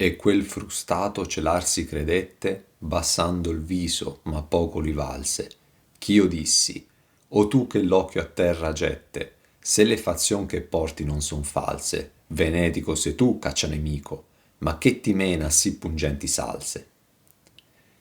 E quel frustato celar si credette, bassando il viso, ma poco li valse. Ch'io dissi, o tu che l'occhio a terra gette, se le fazion che porti non son false, venetico sei tu, caccianemico, ma che ti mena sì pungenti salse.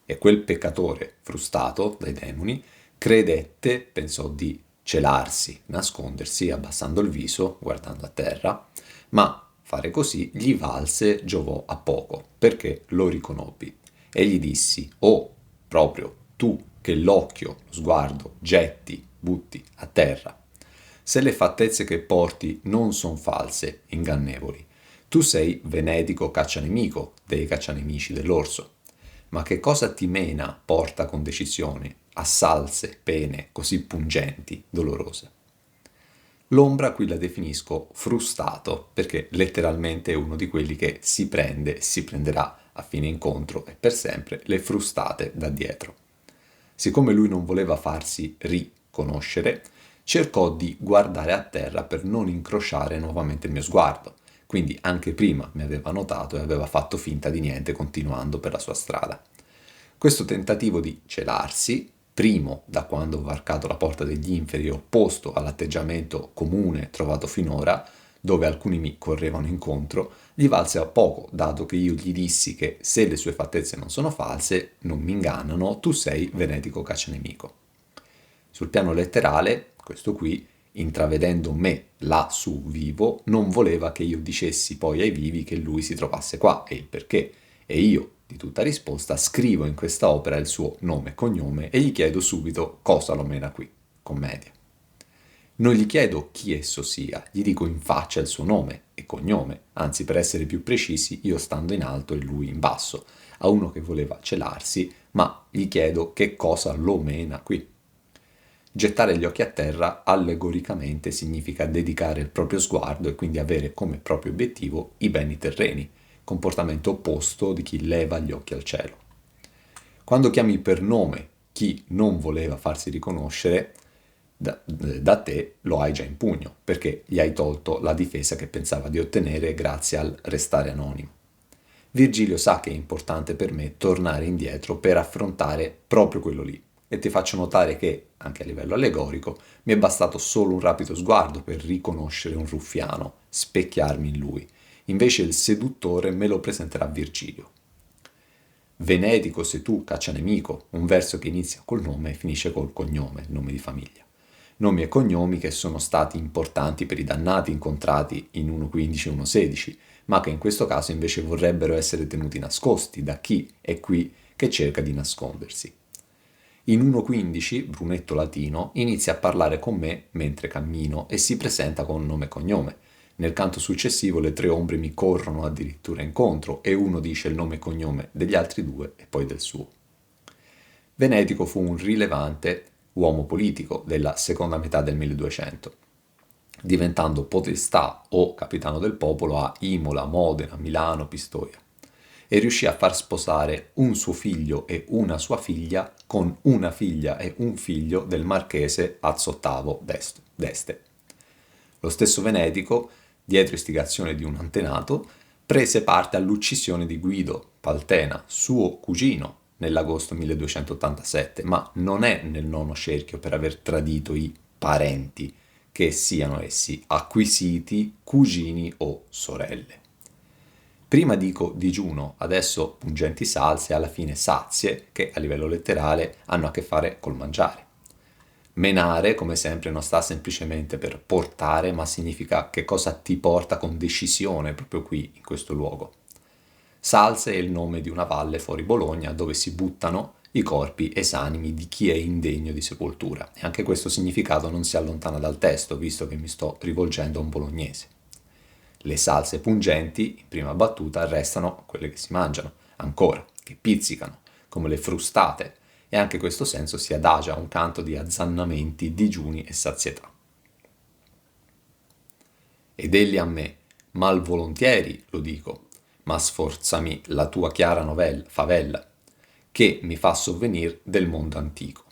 E quel peccatore, frustato dai demoni, credette, pensò di celarsi, nascondersi, abbassando il viso, guardando a terra, ma fare così gli valse giovò a poco, perché lo riconobbi. E gli dissi, oh, proprio tu che l'occhio, lo sguardo, getti, butti a terra, se le fattezze che porti non son false, ingannevoli, tu sei venedico caccianemico dei caccianemici dell'orso. Ma che cosa ti mena porta con decisione a salse, pene così pungenti, dolorose? L'ombra qui la definisco frustato, perché letteralmente è uno di quelli che si prende, si prenderà a fine incontro e per sempre le frustate da dietro. Siccome lui non voleva farsi riconoscere, cercò di guardare a terra per non incrociare nuovamente il mio sguardo. Quindi anche prima mi aveva notato e aveva fatto finta di niente continuando per la sua strada. Questo tentativo di celarsi, primo da quando ho varcato la porta degli inferi, opposto all'atteggiamento comune trovato finora, dove alcuni mi correvano incontro, gli valse a poco, dato che io gli dissi che se le sue fattezze non sono false, non mi ingannano, tu sei venetico caccianemico. Sul piano letterale, questo qui, intravedendo me lassù vivo, non voleva che io dicessi poi ai vivi che lui si trovasse qua e il perché. E io, di tutta risposta, scrivo in questa opera il suo nome e cognome e gli chiedo subito cosa lo mena qui. Commedia. Non gli chiedo chi esso sia, gli dico in faccia il suo nome e cognome, anzi per essere più precisi io stando in alto e lui in basso, a uno che voleva celarsi, ma gli chiedo che cosa lo mena qui. Gettare gli occhi a terra allegoricamente significa dedicare il proprio sguardo e quindi avere come proprio obiettivo i beni terreni, comportamento opposto di chi leva gli occhi al cielo. Quando chiami per nome chi non voleva farsi riconoscere, da te lo hai già in pugno, perché gli hai tolto la difesa che pensava di ottenere grazie al restare anonimo. Virgilio sa che è importante per me tornare indietro per affrontare proprio quello lì. E ti faccio notare che, anche a livello allegorico, mi è bastato solo un rapido sguardo per riconoscere un ruffiano, specchiarmi in lui. Invece il seduttore me lo presenterà Virgilio. Venedico sei tu, caccianemico, un verso che inizia col nome e finisce col cognome, nome di famiglia. Nomi e cognomi che sono stati importanti per i dannati incontrati in 1.15 e 1.16, ma che in questo caso invece vorrebbero essere tenuti nascosti da chi è qui che cerca di nascondersi. In 1.15, Brunetto Latino inizia a parlare con me mentre cammino e si presenta con nome e cognome. Nel canto successivo le tre ombre mi corrono addirittura incontro e uno dice il nome e cognome degli altri due e poi del suo. Venetico fu un rilevante uomo politico della seconda metà del 1200, diventando podestà o capitano del popolo a Imola, Modena, Milano, Pistoia, e riuscì a far sposare un suo figlio e una sua figlia con una figlia e un figlio del marchese Azzottavo d'Este. Lo stesso Venetico, dietro istigazione di un antenato, prese parte all'uccisione di Guido Paltena, suo cugino, nell'agosto 1287, ma non è nel nono cerchio per aver tradito i parenti, che siano essi acquisiti, cugini o sorelle. Prima dico digiuno, adesso pungenti salse e alla fine sazie, che a livello letterale hanno a che fare col mangiare. Menare, come sempre, non sta semplicemente per portare, ma significa che cosa ti porta con decisione proprio qui, in questo luogo. Salse è il nome di una valle fuori Bologna dove si buttano i corpi esanimi di chi è indegno di sepoltura. E anche questo significato non si allontana dal testo, visto che mi sto rivolgendo a un bolognese. Le salse pungenti, in prima battuta, restano quelle che si mangiano, ancora, che pizzicano, come le frustate, e anche questo senso si adagia a un canto di azzannamenti, digiuni e sazietà. Ed egli a me, malvolontieri, lo dico, ma sforzami la tua chiara favella, che mi fa sovvenir del mondo antico.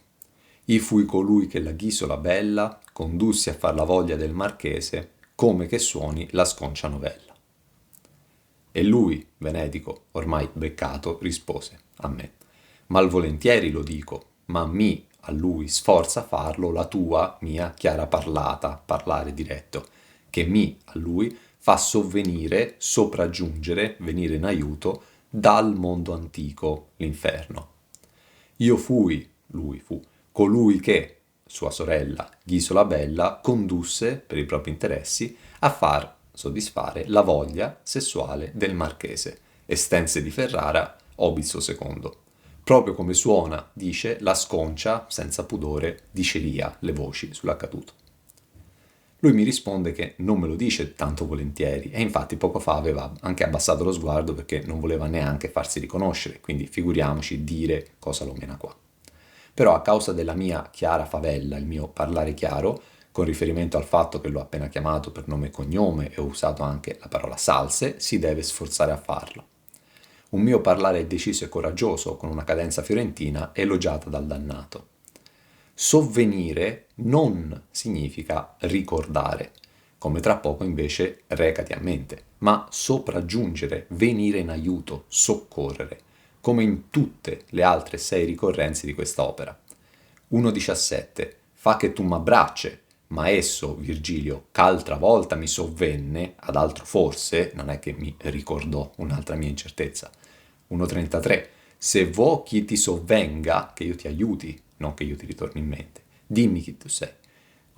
I fui colui che la ghisola bella condussi a far la voglia del marchese, come che suoni la sconcia novella. E lui, Venedico, ormai beccato, rispose a me: malvolentieri lo dico, ma a lui sforza farlo la tua, mia chiara parlata, parlare diretto, che a lui fa sovvenire, sopraggiungere, venire in aiuto dal mondo antico, l'inferno. Io fui, lui fu, colui che, sua sorella Ghisola Bella, condusse, per i propri interessi, a far soddisfare la voglia sessuale del marchese, Estense di Ferrara, Obizo II. Proprio come suona, dice, la sconcia, senza pudore, dice Lia le voci sull'accaduto. Lui mi risponde che non me lo dice tanto volentieri e infatti poco fa aveva anche abbassato lo sguardo perché non voleva neanche farsi riconoscere, quindi figuriamoci dire cosa lo mena qua. Però a causa della mia chiara favella, il mio parlare chiaro, con riferimento al fatto che l'ho appena chiamato per nome e cognome e ho usato anche la parola salse, si deve sforzare a farlo. Un mio parlare deciso e coraggioso, con una cadenza fiorentina, elogiata dal dannato. Sovvenire non significa ricordare, come tra poco invece recati a mente, ma sopraggiungere, venire in aiuto, soccorrere, come in tutte le altre 6 ricorrenze di quest'opera. 1,17 fa che tu m'abbracce, ma esso, Virgilio, ch'altra volta mi sovvenne, ad altro forse, non è che mi ricordò un'altra mia incertezza. 1,33 se vuoi chi ti sovvenga, che io ti aiuti, non che io ti ritorni in mente, dimmi chi tu sei.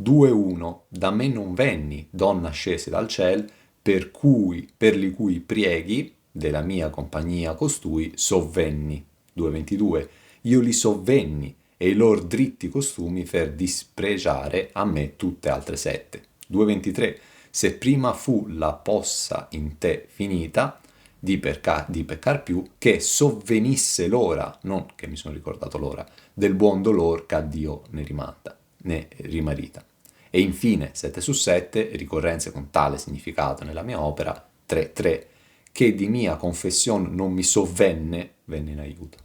2,1 da me non venni, donna scese dal ciel, per li cui prieghi, della mia compagnia costui, sovvenni. 2,22 io li sovvenni, e i lor dritti costumi fer dispregiare a me tutte altre 7. 2,23 se prima fu la possa in te finita, di peccar più, che sovvenisse l'ora, non che mi sono ricordato l'ora, del buon dolor che a Dio ne rimarita. E infine, 7 su 7, ricorrenze con tale significato nella mia opera, 3,3, che di mia confessione non mi sovvenne, venne in aiuto.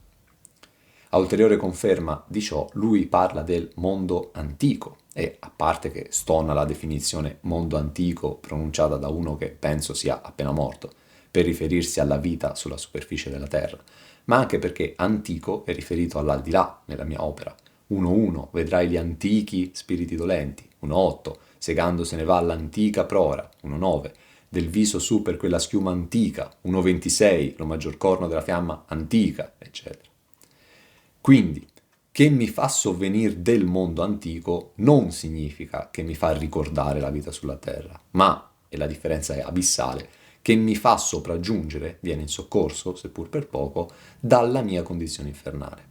A ulteriore conferma di ciò, lui parla del mondo antico e, a parte che stona la definizione mondo antico pronunciata da uno che penso sia appena morto, per riferirsi alla vita sulla superficie della terra, ma anche perché antico è riferito all'aldilà nella mia opera. 1,1 vedrai gli antichi spiriti dolenti, 1,8 segando se ne va l'antica prora, 1,9 del viso su per quella schiuma antica, 1,26 lo maggior corno della fiamma antica, eccetera. Quindi, che mi fa sovvenir del mondo antico non significa che mi fa ricordare la vita sulla terra, ma, e la differenza è abissale, che mi fa sopraggiungere, viene in soccorso, seppur per poco, dalla mia condizione infernale.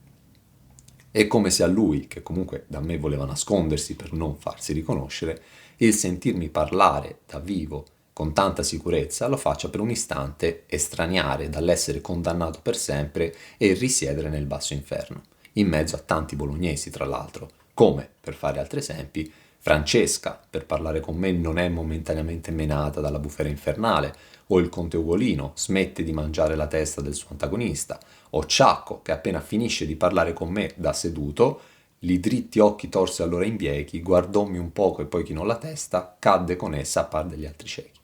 È come se a lui, che comunque da me voleva nascondersi per non farsi riconoscere, il sentirmi parlare da vivo con tanta sicurezza lo faccia per un istante estraniare dall'essere condannato per sempre e risiedere nel basso inferno, in mezzo a tanti bolognesi tra l'altro, come, per fare altri esempi, Francesca, per parlare con me, non è momentaneamente menata dalla bufera infernale, o il conte Ugolino smette di mangiare la testa del suo antagonista, o Ciacco, che appena finisce di parlare con me da seduto, li dritti occhi torse allora in biechi, guardòmi un poco e poi chinò la testa, cadde con essa a par degli altri ciechi.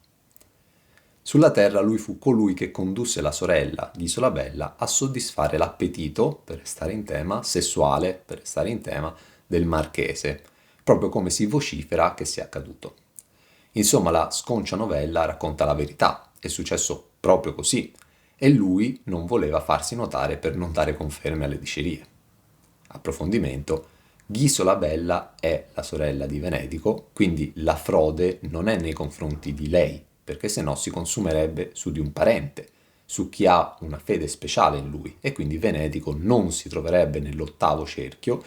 Sulla terra lui fu colui che condusse la sorella di Isola Bella a soddisfare l'appetito, per restare in tema, sessuale, per restare in tema, del marchese, proprio come si vocifera che sia accaduto. Insomma, la sconcia novella racconta la verità, è successo proprio così, e lui non voleva farsi notare per non dare conferme alle dicerie. Approfondimento: Ghisola Bella è la sorella di Venedico, quindi la frode non è nei confronti di lei, perché sennò si consumerebbe su di un parente, su chi ha una fede speciale in lui, e quindi Venedico non si troverebbe nell'8° cerchio,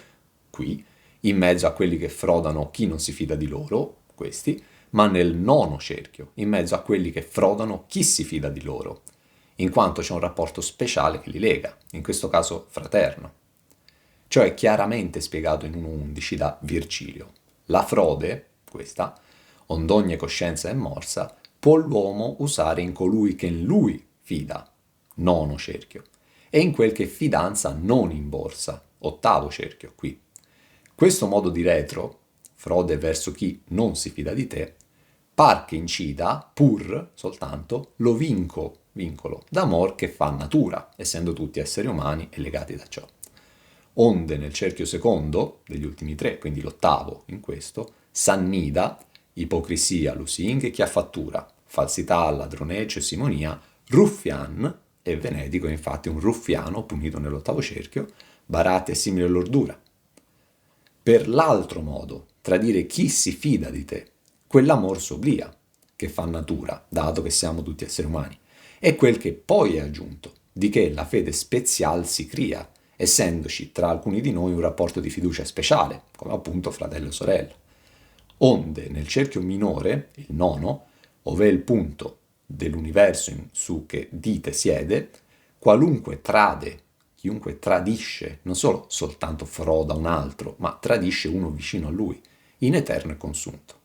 qui, in mezzo a quelli che frodano chi non si fida di loro, questi, ma nel 9° cerchio, in mezzo a quelli che frodano chi si fida di loro, in quanto c'è un rapporto speciale che li lega, in questo caso fraterno. Ciò è chiaramente spiegato in 1,11 da Virgilio. La frode, questa, ond'ogni coscienza è morsa, può l'uomo usare in colui che in lui fida, 9° cerchio, e in quel che fidanza non in borsa, 8° cerchio qui. Questo modo di retro, frode verso chi non si fida di te, par che incida, pur soltanto, lo vinco vincolo d'amor che fa natura, essendo tutti esseri umani e legati da ciò. Onde nel cerchio secondo, degli ultimi tre, quindi l'ottavo in questo, s'annida ipocrisia, lusinghe, chiaffattura, falsità, ladroneggio e simonia, ruffian, e Venedico è infatti un ruffiano punito nell'ottavo cerchio, baratti e simile lordura. Per l'altro modo, tradire chi si fida di te, quell'amor s'oblia, che fa natura, dato che siamo tutti esseri umani, è quel che poi è aggiunto, di che la fede spezial si cria, essendoci tra alcuni di noi un rapporto di fiducia speciale, come appunto fratello e sorella. Onde nel cerchio minore, il nono, ove è il punto dell'universo su che dite siede, qualunque trade, chiunque tradisce, non solo soltanto froda un altro, ma tradisce uno vicino a lui, in eterno e consunto.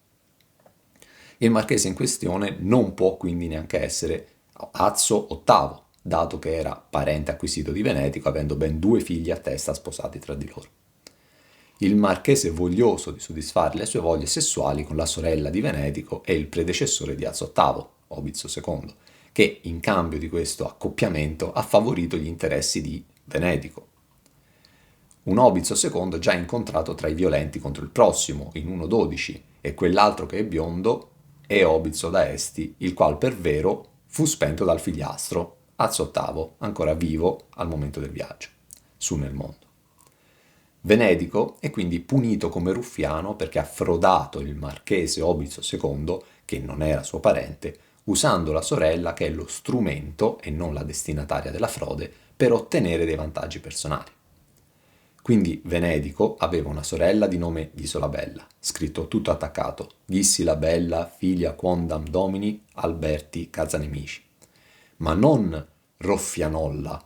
Il marchese in questione non può quindi neanche essere Azzo VIII, dato che era parente acquisito di Venedico, avendo ben 2 figli a testa sposati tra di loro. Il marchese, voglioso di soddisfare le sue voglie sessuali con la sorella di Venedico, è il predecessore di Azzo VIII, Obizio II, che in cambio di questo accoppiamento ha favorito gli interessi di Venedico. Un Obizio II già incontrato tra i violenti contro il prossimo, in 1.12, e quell'altro che è biondo è Obizio da Esti, il qual per vero fu spento dal figliastro, Azzo VIII, ancora vivo al momento del viaggio, su nel mondo. Venedico è quindi punito come ruffiano perché ha frodato il marchese Obizio II, che non era suo parente, usando la sorella che è lo strumento e non la destinataria della frode per ottenere dei vantaggi personali. Quindi Venedico aveva una sorella di nome Ghisolabella, scritto tutto attaccato, Ghissilabella figlia quondam domini Alberti Cazzanemici, ma non Roffianolla,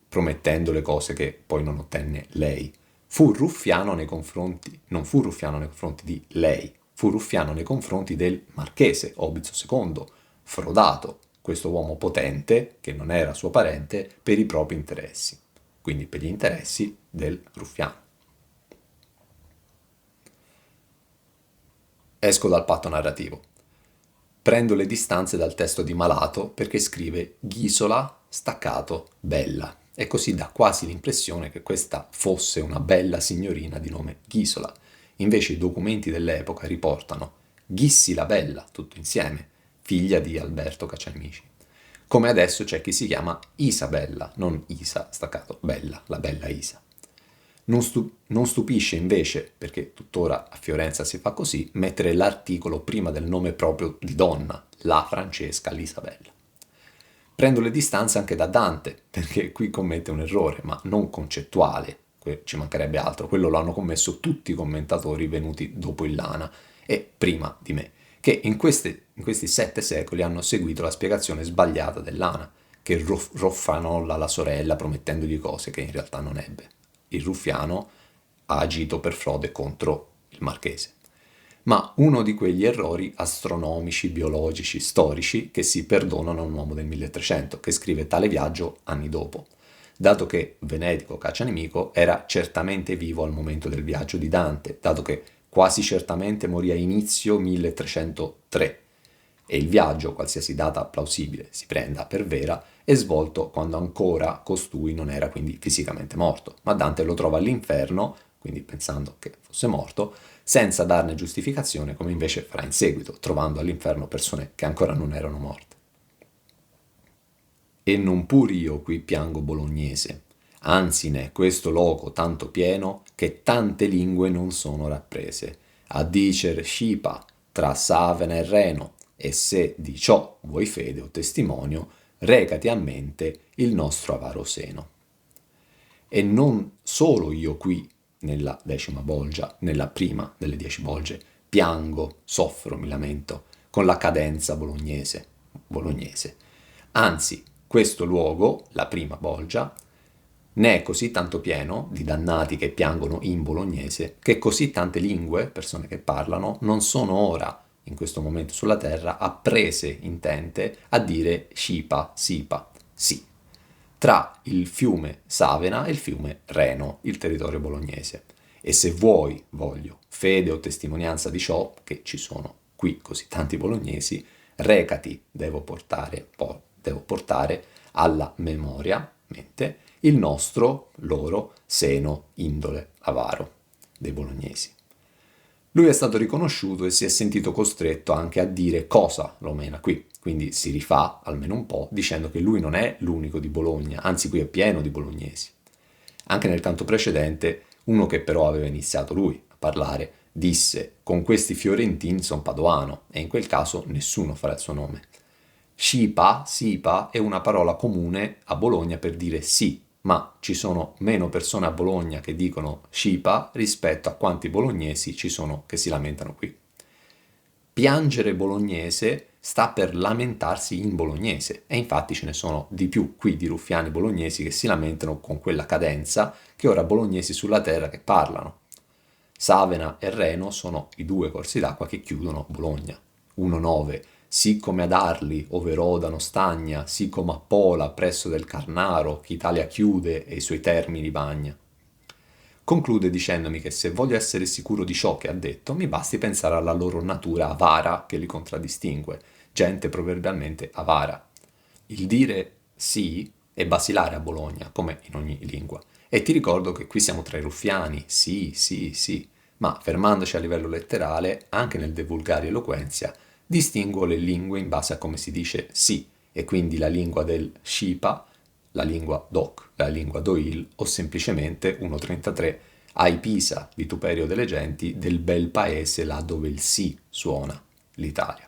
promettendo le cose che poi non ottenne lei. Fu ruffiano nei confronti, non fu ruffiano nei confronti di lei, fu ruffiano nei confronti del marchese Obizio II, frodato questo uomo potente, che non era suo parente, per i propri interessi, quindi per gli interessi del ruffiano. Esco dal patto narrativo. Prendo le distanze dal testo di Malato perché scrive Ghisola, staccato, bella, e così dà quasi l'impressione che questa fosse una bella signorina di nome Ghisola. Invece i documenti dell'epoca riportano Ghissi la Bella, tutto insieme, figlia di Alberto Cacciamici. Come adesso c'è chi si chiama Isabella, non Isa, staccato, Bella, la bella Isa. Non stupisce invece, perché tuttora a Fiorenza si fa così, mettere l'articolo prima del nome proprio di donna, la Francesca l'Isabella. Prendo le distanze anche da Dante, perché qui commette un errore, ma non concettuale, ci mancherebbe altro, quello lo hanno commesso tutti i commentatori venuti dopo il Lana e prima di me, che in questi 7 secoli hanno seguito la spiegazione sbagliata del Lana, che roffanolla la sorella promettendogli cose che in realtà non ebbe. Il ruffiano ha agito per frode contro il marchese. Ma uno di quegli errori astronomici, biologici, storici che si perdonano a un uomo del 1300 che scrive tale viaggio anni dopo, dato che Venedico Caccianemico era certamente vivo al momento del viaggio di Dante, dato che quasi certamente morì a inizio 1303 e il viaggio, qualsiasi data plausibile si prenda per vera, è svolto quando ancora costui non era quindi fisicamente morto, ma Dante lo trova all'inferno, quindi pensando che fosse morto, senza darne giustificazione come invece farà in seguito, trovando all'inferno persone che ancora non erano morte. E non pur io qui piango bolognese, anzi n'è questo loco tanto pieno che tante lingue non sono rapprese, a dicer scipa tra Savena e Reno, e se di ciò vuoi fede o testimonio, recati a mente il nostro avaro seno. E non solo io qui, nella 10ª bolgia, nella prima delle 10 bolge, piango, soffro, mi lamento, con la cadenza bolognese. Anzi, questo luogo, la prima bolgia, ne è così tanto pieno di dannati che piangono in bolognese, che così tante lingue, persone che parlano, non sono ora, in questo momento sulla terra, apprese, intente, a dire scipa, sipa, sì, tra il fiume Savena e il fiume Reno, il territorio bolognese. E se voglio, fede o testimonianza di ciò, che ci sono qui così tanti bolognesi, recati, devo devo portare alla memoria, mente, il nostro, loro, seno, indole, avaro dei bolognesi. Lui è stato riconosciuto e si è sentito costretto anche a dire cosa lo mena qui, quindi si rifà almeno un po' dicendo che lui non è l'unico di Bologna, anzi qui è pieno di bolognesi. Anche nel canto precedente, uno che però aveva iniziato lui a parlare disse: con questi fiorentini son padoano, e in quel caso nessuno farà il suo nome. Sipa è una parola comune a Bologna per dire sì, ma ci sono meno persone a Bologna che dicono scipa rispetto a quanti bolognesi ci sono che si lamentano qui. Piangere bolognese sta per lamentarsi in bolognese, e infatti ce ne sono di più qui di ruffiani bolognesi che si lamentano con quella cadenza che ora bolognesi sulla terra che parlano. Savena e Reno sono i due corsi d'acqua che chiudono Bologna. 1-9, sì come ad Arli, ove rodano stagna, sì come a Pola, presso del Carnaro, che Italia chiude e i suoi termini bagna. Conclude dicendomi che se voglio essere sicuro di ciò che ha detto, mi basti pensare alla loro natura avara che li contraddistingue, gente proverbialmente avara. Il dire sì è basilare a Bologna, come in ogni lingua. E ti ricordo che qui siamo tra i ruffiani, sì, ma fermandoci a livello letterale, anche nel De Vulgari Eloquenzia, distinguo le lingue in base a come si dice sì, e quindi la lingua del Scipa, la lingua Doc, la lingua Doil, o semplicemente 1.33 ai Pisa, vituperio delle genti, del bel paese là dove il sì suona, l'Italia.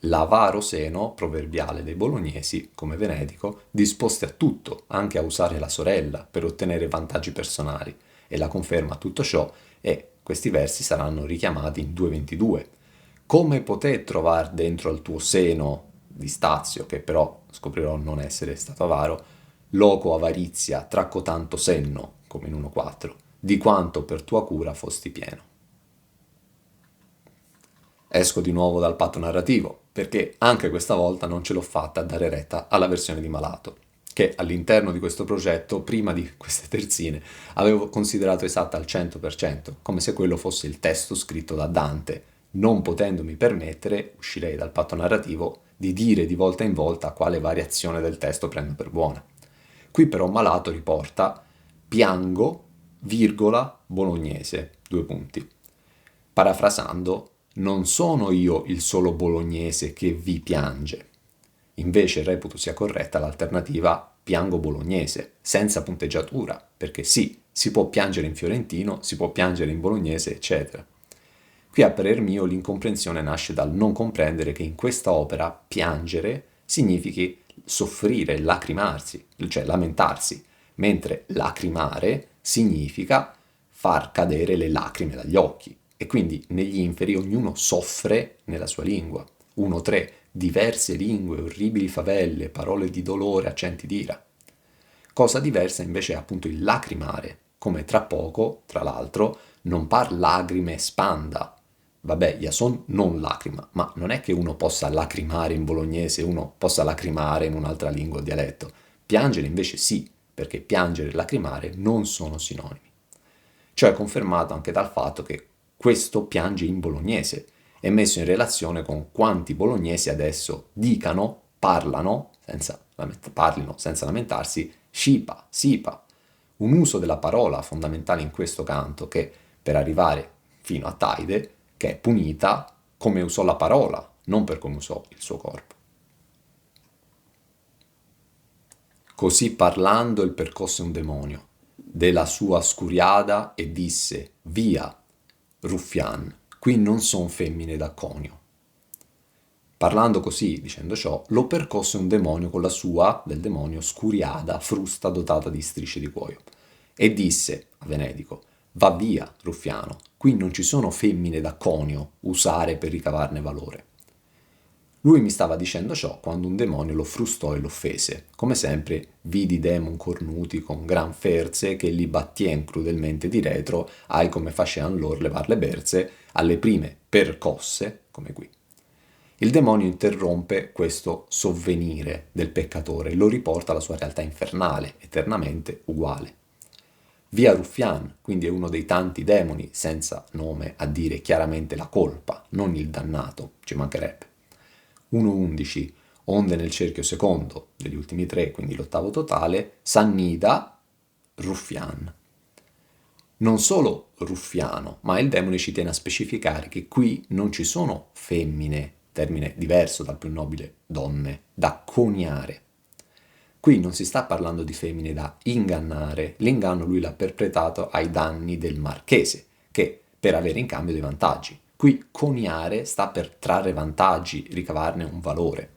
L'avaro seno, proverbiale dei bolognesi, come Venedico, disposti a tutto, anche a usare la sorella per ottenere vantaggi personali, e la conferma a tutto ciò è questi versi saranno richiamati in 2.22. Come poté trovar dentro al tuo seno di Stazio, che però scoprirò non essere stato avaro, loco avarizia, tracco tanto senno, come in 1.4, di quanto per tua cura fosti pieno. Esco di nuovo dal patto narrativo, perché anche questa volta non ce l'ho fatta a dare retta alla versione di Malato, che all'interno di questo progetto, prima di queste terzine, avevo considerato esatta al 100%, come se quello fosse il testo scritto da Dante, non potendomi permettere, uscirei dal patto narrativo, di dire di volta in volta quale variazione del testo prendo per buona. Qui però Malato riporta piango, virgola, bolognese, 2 punti. Parafrasando, non sono io il solo bolognese che vi piange. Invece reputo sia corretta l'alternativa piango bolognese, senza punteggiatura, perché sì, si può piangere in fiorentino, si può piangere in bolognese, eccetera. Qui a parer mio l'incomprensione nasce dal non comprendere che in questa opera piangere significhi soffrire, lacrimarsi, cioè lamentarsi, mentre lacrimare significa far cadere le lacrime dagli occhi. E quindi negli inferi ognuno soffre nella sua lingua. 1-3, diverse lingue, orribili favelle, parole di dolore, accenti d'ira. Cosa diversa invece è appunto il lacrimare, come tra poco, tra l'altro, non par lagrime spanda. Vabbè, Iason non lacrima, ma non è che uno possa lacrimare in bolognese, uno possa lacrimare in un'altra lingua o dialetto. Piangere invece sì, perché piangere e lacrimare non sono sinonimi. Ciò è confermato anche dal fatto che questo piange in bolognese e messo in relazione con quanti bolognesi adesso dicano, parlino senza lamentarsi, scipa, sipa. Un uso della parola fondamentale in questo canto che, per arrivare fino a Taide, che è punita come usò la parola, non per come usò il suo corpo. Così parlando il percosse un demonio della sua scuriada e disse: via, ruffian, qui non son femmine da conio. Parlando così, dicendo ciò, lo percosse un demonio con la sua, del demonio, scuriada, frusta dotata di strisce di cuoio. E disse a Venedico: va via, ruffiano, qui non ci sono femmine da conio, usare per ricavarne valore. Lui mi stava dicendo ciò quando un demonio lo frustò e lo offese. Come sempre, vidi demon cornuti con gran ferze che li battien crudelmente di retro, ai come facean lor levar le berze, alle prime percosse, come qui. Il demonio interrompe questo sovvenire del peccatore e lo riporta alla sua realtà infernale, eternamente uguale. Via Ruffian, quindi è uno dei tanti demoni, senza nome a dire chiaramente la colpa, non il dannato, ci mancherebbe. 1.11. onde nel cerchio secondo degli ultimi tre, quindi l'ottavo totale, s'annida Ruffian. Non solo ruffiano, ma il demone ci tiene a specificare che qui non ci sono femmine, termine diverso dal più nobile donne, da coniare. Qui non si sta parlando di femmine da ingannare, l'inganno lui l'ha perpetrato ai danni del marchese, che per avere in cambio dei vantaggi. Qui coniare sta per trarre vantaggi, ricavarne un valore.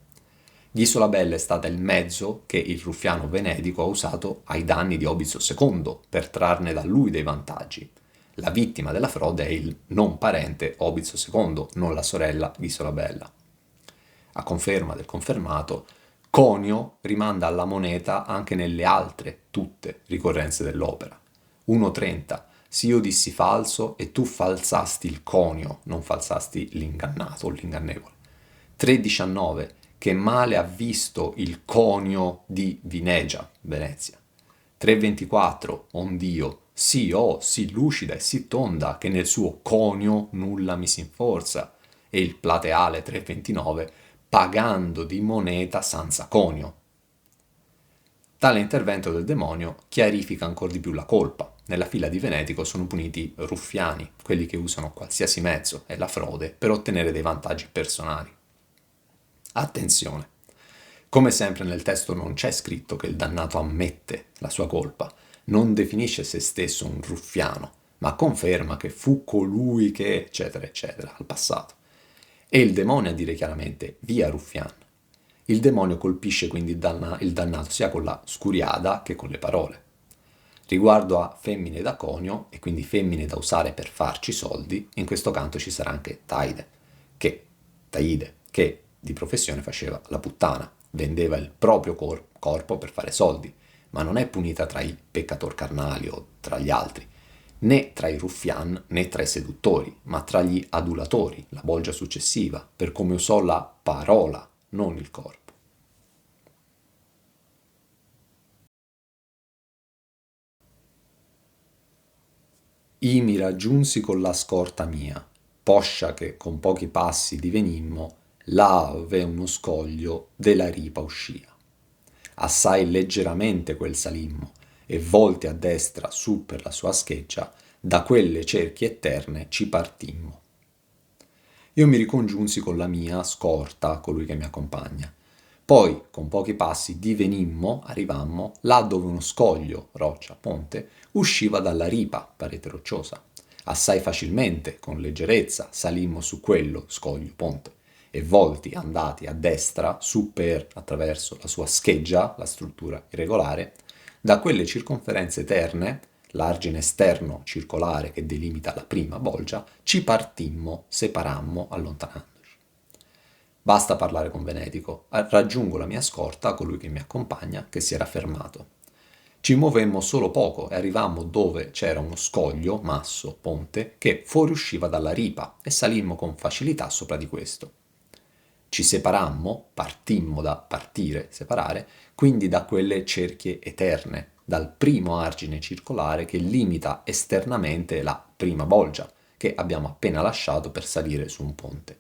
Ghisola Bella è stata il mezzo che il ruffiano venedico ha usato ai danni di Obizio II per trarne da lui dei vantaggi. La vittima della frode è il non parente Obizio II, non la sorella Ghisola Bella. A conferma del confermato, conio rimanda alla moneta anche nelle altre, tutte, ricorrenze dell'opera. 1.30. Sì, io dissi falso e tu falsasti il conio, non falsasti l'ingannato o l'ingannevole. 3.19. Che male ha visto il conio di Vinegia, Venezia. 3.24. Ondio, sì lucida e sì tonda, che nel suo conio nulla mi si inforza. E il plateale 3.29, pagando di moneta senza conio. Tale intervento del demonio chiarifica ancora di più la colpa. Nella fila di Venetico sono puniti ruffiani, quelli che usano qualsiasi mezzo e la frode per ottenere dei vantaggi personali. Attenzione! Come sempre nel testo non c'è scritto che il dannato ammette la sua colpa, non definisce se stesso un ruffiano, ma conferma che fu colui che, eccetera, eccetera, al passato. E il demonio a dire chiaramente, via ruffian. Il demonio colpisce quindi il dannato sia con la scuriada che con le parole. Riguardo a femmine da conio, e quindi femmine da usare per farci soldi, in questo canto ci sarà anche Taide, che di professione faceva la puttana, vendeva il proprio corpo per fare soldi, ma non è punita tra i peccator carnali o tra gli altri, né tra i ruffian né tra i seduttori, ma tra gli adulatori, la bolgia successiva, per come usò la parola, non il corpo. I mi raggiunsi con la scorta mia, poscia che con pochi passi divenimmo, là ove uno scoglio della ripa uscia. Assai leggeramente quel salimmo, e volti a destra su per la sua scheggia, da quelle cerchie eterne ci partimmo. Io mi ricongiunsi con la mia scorta, colui che mi accompagna. Poi, con pochi passi, divenimmo, arrivammo, là dove uno scoglio, roccia, ponte, usciva dalla ripa, parete rocciosa. Assai facilmente, con leggerezza, salimmo su quello, scoglio, ponte, e volti, andati a destra, su per, attraverso la sua scheggia, la struttura irregolare, da quelle circonferenze eterne, l'argine esterno circolare che delimita la prima bolgia, ci partimmo, separammo, allontanandoci. Basta parlare con Venedico, raggiungo la mia scorta, colui che mi accompagna, che si era fermato. Ci muovemmo solo poco e arrivammo dove c'era uno scoglio, masso, ponte, che fuoriusciva dalla ripa e salimmo con facilità sopra di questo. Ci separammo, partimmo da partire, separare, quindi da quelle cerchie eterne, dal primo argine circolare che limita esternamente la prima bolgia, che abbiamo appena lasciato per salire su un ponte.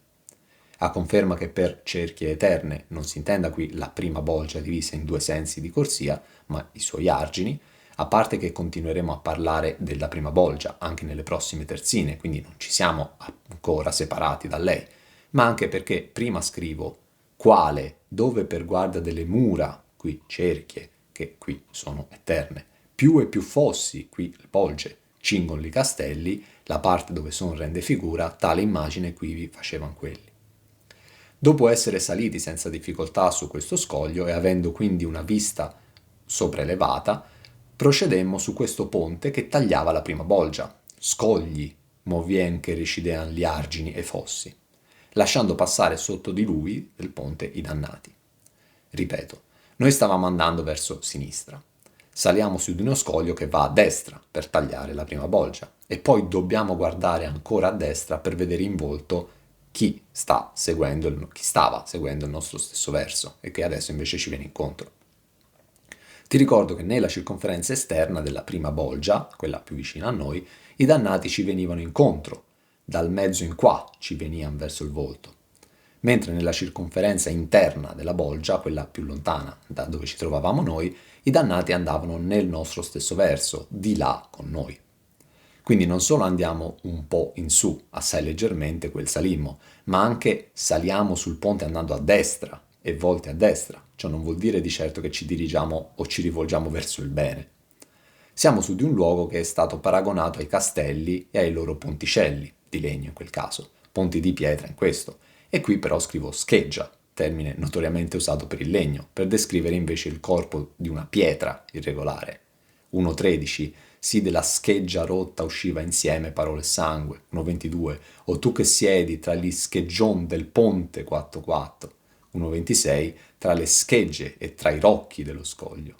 A conferma che per cerchie eterne non si intenda qui la prima bolgia divisa in due sensi di corsia, ma i suoi argini, a parte che continueremo a parlare della prima bolgia anche nelle prossime terzine, quindi non ci siamo ancora separati da lei, ma anche perché prima scrivo quale, dove per guarda delle mura, qui cerchie, che qui sono eterne, più e più fossi, qui bolge, cingoli castelli, la parte dove son rende figura, tale immagine qui vi facevan quelli. Dopo essere saliti senza difficoltà su questo scoglio e avendo quindi una vista sopraelevata, procedemmo su questo ponte che tagliava la prima bolgia, scogli, movien che recidean gli argini e fossi, lasciando passare sotto di lui, del ponte, i dannati. Ripeto, noi stavamo andando verso sinistra. Saliamo su di uno scoglio che va a destra per tagliare la prima bolgia e poi dobbiamo guardare ancora a destra per vedere in volto chi stava seguendo il nostro stesso verso e che adesso invece ci viene incontro. Ti ricordo che nella circonferenza esterna della prima bolgia, quella più vicina a noi, i dannati ci venivano incontro, dal mezzo in qua ci venivano verso il volto. mentre nella circonferenza interna della bolgia, quella più lontana da dove ci trovavamo noi, i dannati andavano nel nostro stesso verso, di là con noi. Quindi non solo andiamo un po' in su, assai leggermente quel salimmo, ma anche saliamo sul ponte andando a destra e volte a destra. Ciò non vuol dire di certo che ci dirigiamo o ci rivolgiamo verso il bene. Siamo su di un luogo che è stato paragonato ai castelli e ai loro ponticelli, di legno in quel caso, ponti di pietra in questo, e qui però scrivo scheggia, termine notoriamente usato per il legno, per descrivere invece il corpo di una pietra irregolare. 1.13 sì, della scheggia rotta usciva insieme parole e sangue. 1.22 o tu che siedi tra gli scheggion del ponte 4.4. 1.26 tra le schegge e tra i rocchi dello scoglio.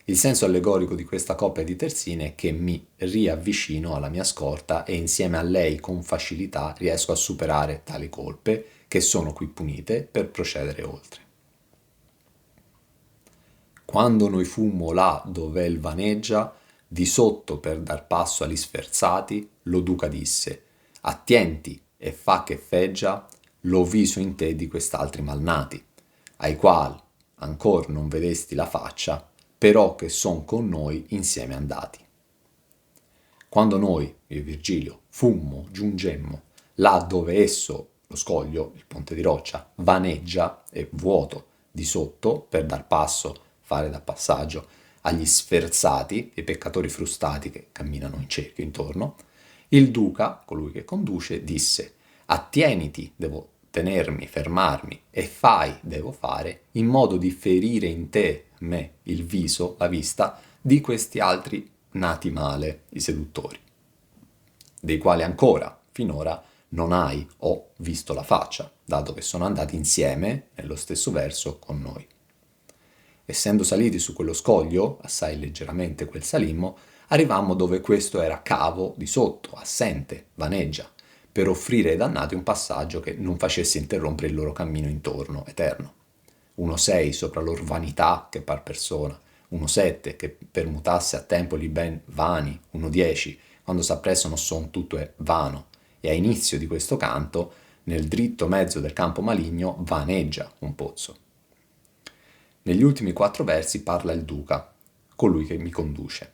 Il senso allegorico di questa coppia di terzine è che mi riavvicino alla mia scorta e insieme a lei con facilità riesco a superare tali colpe che sono qui punite per procedere oltre. Quando noi fummo là dove il vaneggia, di sotto per dar passo agli sferzati, lo duca disse, attienti e fa che feggia, lo viso in te di quest'altri malnati, ai qual ancor non vedesti la faccia, però che son con noi insieme andati. Quando noi, io e Virgilio, fummo, giungemmo, là dove esso, lo scoglio, il ponte di roccia, vaneggia, è vuoto, di sotto, per dar passo, fare da passaggio, agli sferzati, i peccatori frustati che camminano in cerchio intorno, il duca, colui che conduce, disse, attieniti, devo tenermi, fermarmi, e fai, devo fare, in modo di ferire in te, me, il viso, la vista, di questi altri nati male, i seduttori, dei quali ancora, finora, non hai o visto la faccia, dato che sono andati insieme, nello stesso verso, con noi. Essendo saliti su quello scoglio, assai leggeramente quel salimmo, arrivammo dove questo era cavo di sotto, assente, vaneggia, per offrire ai dannati un passaggio che non facesse interrompere il loro cammino intorno, eterno. 1.6 sopra lor vanità che par persona, 1.7 che permutasse a tempoli ben vani, 1.10 quando s'appressano son tutto è vano, e a inizio di questo canto, nel dritto mezzo del campo maligno, vaneggia un pozzo. Negli ultimi 4 versi parla il duca, colui che mi conduce,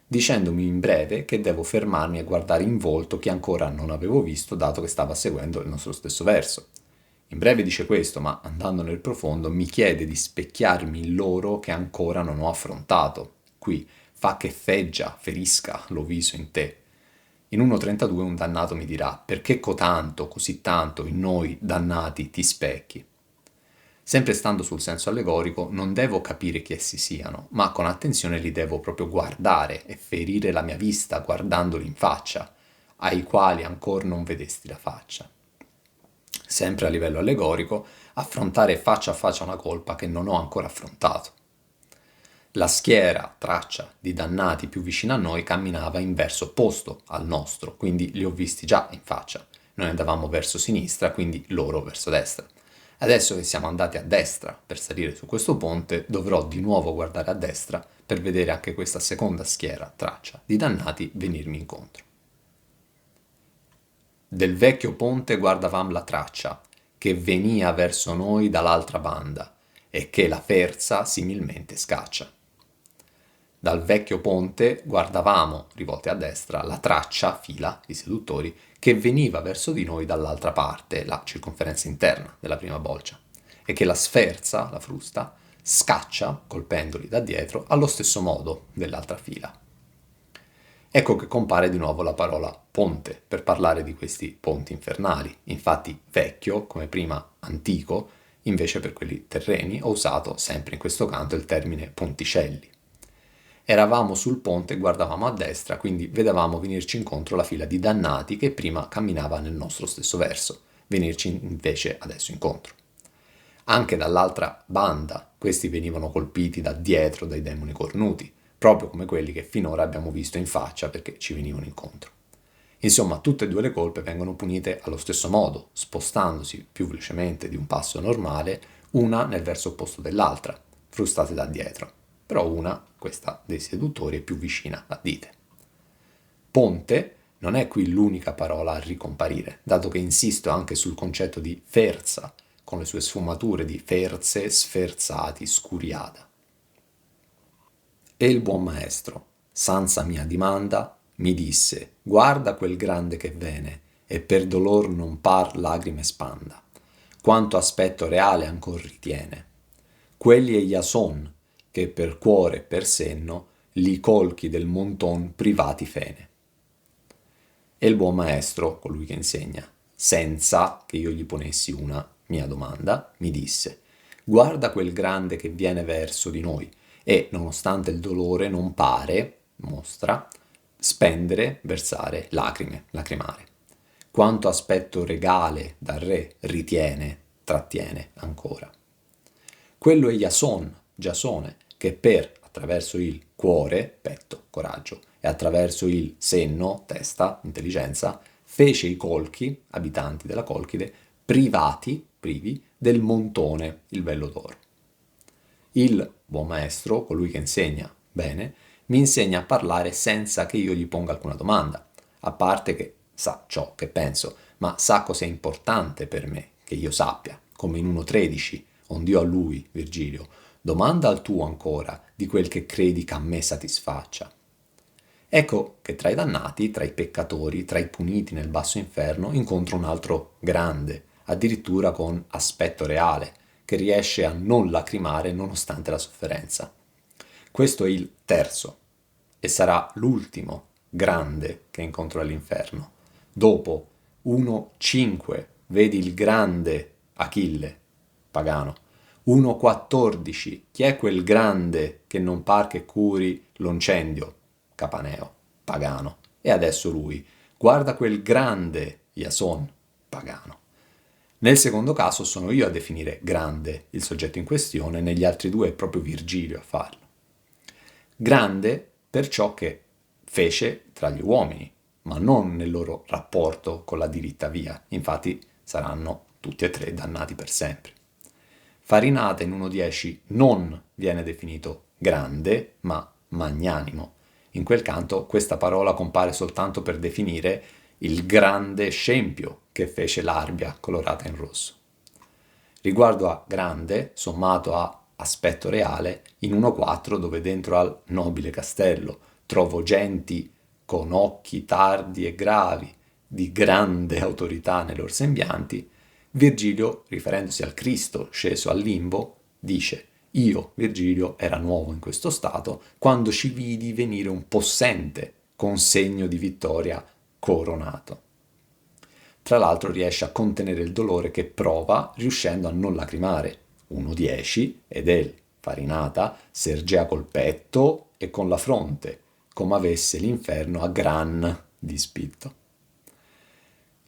dicendomi in breve che devo fermarmi e guardare in volto chi ancora non avevo visto dato che stava seguendo il nostro stesso verso. In breve dice questo, ma andando nel profondo mi chiede di specchiarmi in loro che ancora non ho affrontato. Qui, fa che feggia, ferisca lo viso in te. In 1.32 un dannato mi dirà, perché cotanto, così tanto in noi dannati ti specchi? Sempre stando sul senso allegorico, non devo capire chi essi siano, ma con attenzione li devo proprio guardare e ferire la mia vista guardandoli in faccia, ai quali ancora non vedesti la faccia. Sempre a livello allegorico, affrontare faccia a faccia una colpa che non ho ancora affrontato. La schiera, traccia, di dannati più vicina a noi camminava in verso opposto al nostro, quindi li ho visti già in faccia. Noi andavamo verso sinistra, quindi loro verso destra. Adesso che siamo andati a destra per salire su questo ponte, dovrò di nuovo guardare a destra per vedere anche questa seconda schiera, traccia, di dannati venirmi incontro. Del vecchio ponte guardavam la traccia, che venia verso noi dall'altra banda, e che la ferza similmente scaccia. Dal vecchio ponte guardavamo, rivolte a destra, la traccia, fila, i seduttori, che veniva verso di noi dall'altra parte, la circonferenza interna della prima bolgia, e che la sferza, la frusta, scaccia, colpendoli da dietro, allo stesso modo dell'altra fila. Ecco che compare di nuovo la parola ponte per parlare di questi ponti infernali. Infatti vecchio, come prima antico, invece per quelli terreni ho usato sempre in questo canto il termine ponticelli. Eravamo sul ponte e guardavamo a destra, quindi vedevamo venirci incontro la fila di dannati che prima camminava nel nostro stesso verso, venirci invece adesso incontro. Anche dall'altra banda questi venivano colpiti da dietro dai demoni cornuti, proprio come quelli che finora abbiamo visto in faccia perché ci venivano incontro. Insomma, tutte e due le colpe vengono punite allo stesso modo, spostandosi più velocemente di un passo normale, una nel verso opposto dell'altra, frustate da dietro. Però una, questa dei seduttori, è più vicina a dite. Ponte non è qui l'unica parola a ricomparire, dato che insisto anche sul concetto di ferza, con le sue sfumature di ferze, sferzati, scuriata. E il buon maestro, senza mia dimanda, mi disse, guarda quel grande che vene, e per dolor non par lagrime spanda, quanto aspetto reale ancor ritiene. Quelli e Iason, che per cuore e per senno, li colchi del monton privati fene. E il buon maestro, colui che insegna, senza che io gli ponessi una mia domanda, mi disse, guarda quel grande che viene verso di noi, e, nonostante il dolore, non pare, mostra, spendere, versare lacrime, lacrimare. Quanto aspetto regale dal re ritiene, trattiene ancora. Quello è Iason, Giasone, che attraverso il cuore, petto, coraggio, e attraverso il senno, testa, intelligenza, fece i colchi, abitanti della Colchide, privi, del montone, il vello d'oro. Il buon maestro, colui che insegna bene, mi insegna a parlare senza che io gli ponga alcuna domanda, a parte che sa ciò che penso, ma sa cos'è importante per me che io sappia, come in 1.13, ond'io a lui, Virgilio, domanda al tuo ancora di quel che credi che a me satisfaccia. Ecco che tra i dannati, tra i peccatori, tra i puniti nel basso inferno, incontro un altro grande, addirittura con aspetto reale, che riesce a non lacrimare nonostante la sofferenza. Questo è il terzo e sarà l'ultimo grande che incontro all'inferno. Dopo 1.5 vedi il grande Achille, pagano. 1.14 chi è quel grande che non par che curi l'oncendio, Capaneo, pagano. E adesso lui, guarda quel grande Iason, pagano. Nel secondo caso sono io a definire grande il soggetto in questione, negli altri due è proprio Virgilio a farlo. Grande per ciò che fece tra gli uomini, ma non nel loro rapporto con la diritta via, infatti saranno tutti e tre dannati per sempre. Farinata in 1.10 non viene definito grande, ma magnanimo. In quel canto questa parola compare soltanto per definire il grande scempio che fece l'Arbia colorata in rosso. Riguardo a grande, sommato a aspetto reale, in 1.4 dove dentro al nobile castello trovo genti con occhi tardi e gravi, di grande autorità nei loro sembianti, Virgilio, riferendosi al Cristo sceso al limbo, dice io, Virgilio, era nuovo in questo stato quando ci vidi venire un possente con segno di vittoria coronato. Tra l'altro riesce a contenere il dolore che prova riuscendo a non lacrimare. 1.10 ed è Farinata sergea col petto e con la fronte, come avesse l'inferno a gran dispitto.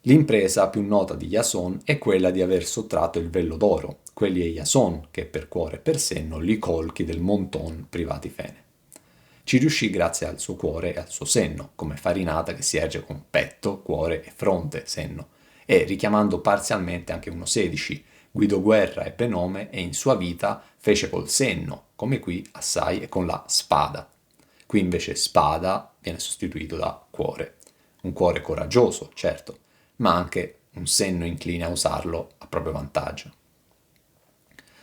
L'impresa più nota di Iason è quella di aver sottratto il vello d'oro, quelli è Iason che per cuore e per senno li colchi del monton privati fene. Ci riuscì grazie al suo cuore e al suo senno, come Farinata che si erge con petto, cuore e fronte, senno, e richiamando parzialmente anche 1.16, guidò guerra e benome e in sua vita fece col senno, come qui assai e con la spada. Qui invece spada viene sostituito da cuore. Un cuore coraggioso, certo, ma anche un senno incline a usarlo a proprio vantaggio.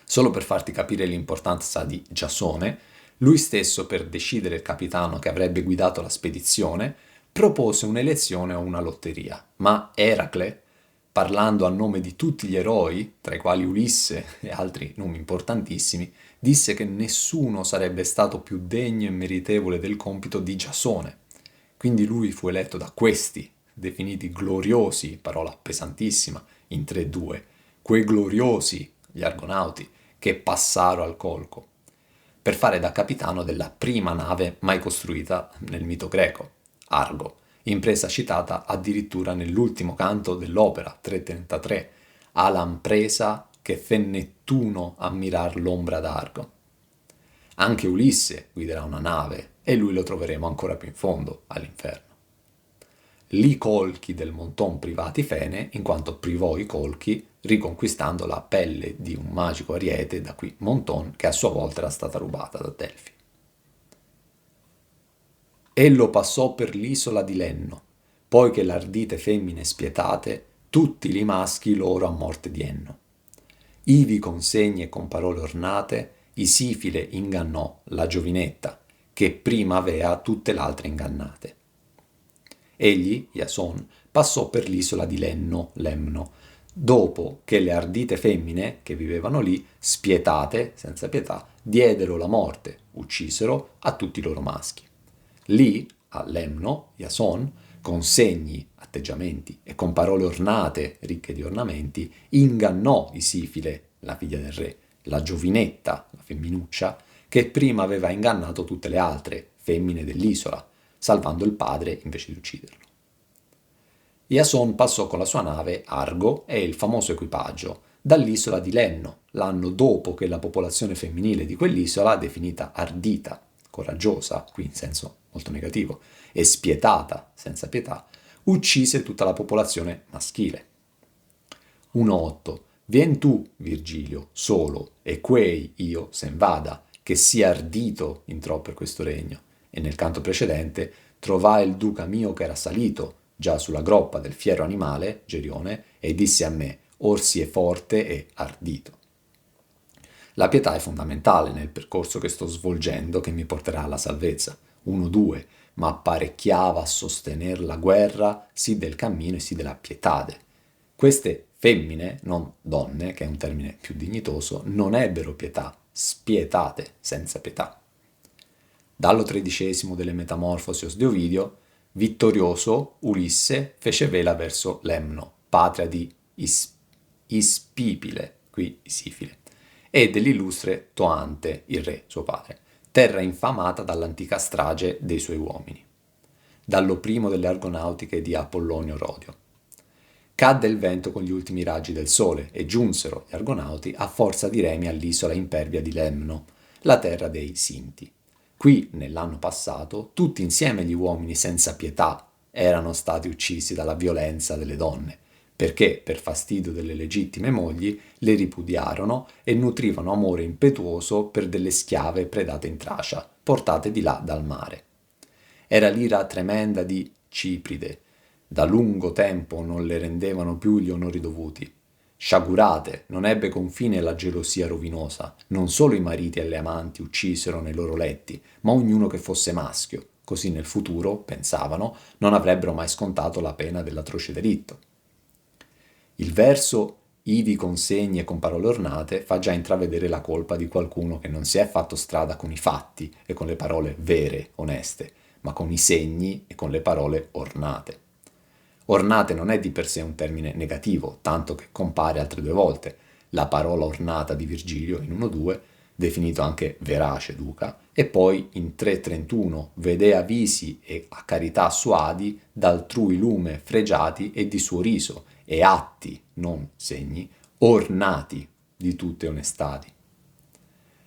Solo per farti capire l'importanza di Giasone, lui stesso, per decidere il capitano che avrebbe guidato la spedizione, propose un'elezione o una lotteria, ma Eracle, parlando a nome di tutti gli eroi, tra i quali Ulisse e altri nomi importantissimi, disse che nessuno sarebbe stato più degno e meritevole del compito di Giasone. Quindi lui fu eletto da questi, definiti gloriosi, parola pesantissima, in 3-2, quei gloriosi, gli argonauti, che passarono al colco, per fare da capitano della prima nave mai costruita nel mito greco, Argo, impresa citata addirittura nell'ultimo canto dell'opera, 3.33, a l'ampresa che fe Nettuno a mirar l'ombra d'Argo. Anche Ulisse guiderà una nave e lui lo troveremo ancora più in fondo, all'inferno. Li colchi del monton privati fene, in quanto privò i colchi, riconquistando la pelle di un magico ariete, da qui monton, che a sua volta era stata rubata da Delfi. Ello passò per l'isola di Lenno, poi che l'ardite femmine spietate, tutti li maschi loro a morte dienno. Ivi con segni e con parole ornate, Isifile ingannò la giovinetta, che prima avea tutte l'altre ingannate. Egli, Iason, passò per l'isola di Lemno, dopo che le ardite femmine che vivevano lì, spietate, senza pietà, diedero la morte, uccisero a tutti i loro maschi. Lì, a Lemno, Iason, con segni, atteggiamenti e con parole ornate, ricche di ornamenti, ingannò Isifile, la figlia del re, la giovinetta, la femminuccia, che prima aveva ingannato tutte le altre femmine dell'isola, salvando il padre invece di ucciderlo. Iason passò con la sua nave Argo e il famoso equipaggio dall'isola di Lenno, l'anno dopo che la popolazione femminile di quell'isola, definita ardita, coraggiosa, qui in senso molto negativo, e spietata, senza pietà, uccise tutta la popolazione maschile. 1.8. Vien tu, Virgilio, solo, e quei io sen vada, che sia ardito intrò per questo regno. E nel canto precedente trovai il duca mio che era salito già sulla groppa del fiero animale, Gerione, e disse a me, orsi è forte e ardito. La pietà è fondamentale nel percorso che sto svolgendo che mi porterà alla salvezza. 1.2. Ma apparecchiava a sostener la guerra sì del cammino e sì della pietade. Queste femmine, non donne, che è un termine più dignitoso, non ebbero pietà, spietate, senza pietà. Dallo 13° delle Metamorfosi di Ovidio, vittorioso Ulisse fece vela verso Lemno, patria di Ispipile, qui Isifile, e dell'illustre Toante, il re, suo padre, terra infamata dall'antica strage dei suoi uomini. Dallo primo delle argonautiche di Apollonio Rodio. Cadde il vento con gli ultimi raggi del sole e giunsero gli argonauti a forza di remi all'isola impervia di Lemno, la terra dei Sinti. Qui, nell'anno passato, tutti insieme gli uomini senza pietà erano stati uccisi dalla violenza delle donne, perché, per fastidio delle legittime mogli, le ripudiarono e nutrivano amore impetuoso per delle schiave predate in Tracia, portate di là dal mare. Era l'ira tremenda di Cipride, da lungo tempo non le rendevano più gli onori dovuti. Sciagurate, non ebbe confine la gelosia rovinosa, non solo i mariti e le amanti uccisero nei loro letti, ma ognuno che fosse maschio, così nel futuro, pensavano, non avrebbero mai scontato la pena dell'atroce delitto. Il verso ivi con segni e con parole ornate fa già intravedere la colpa di qualcuno che non si è fatto strada con i fatti e con le parole vere, oneste, ma con i segni e con le parole ornate. Ornate non è di per sé un termine negativo, tanto che compare altre 2 volte. La parola ornata di Virgilio in 1.2, definito anche verace duca, e poi in 3.31 vedea visi e a carità suadi d'altrui lume fregiati e di suo riso, e atti, non segni, ornati di tutte onestadi.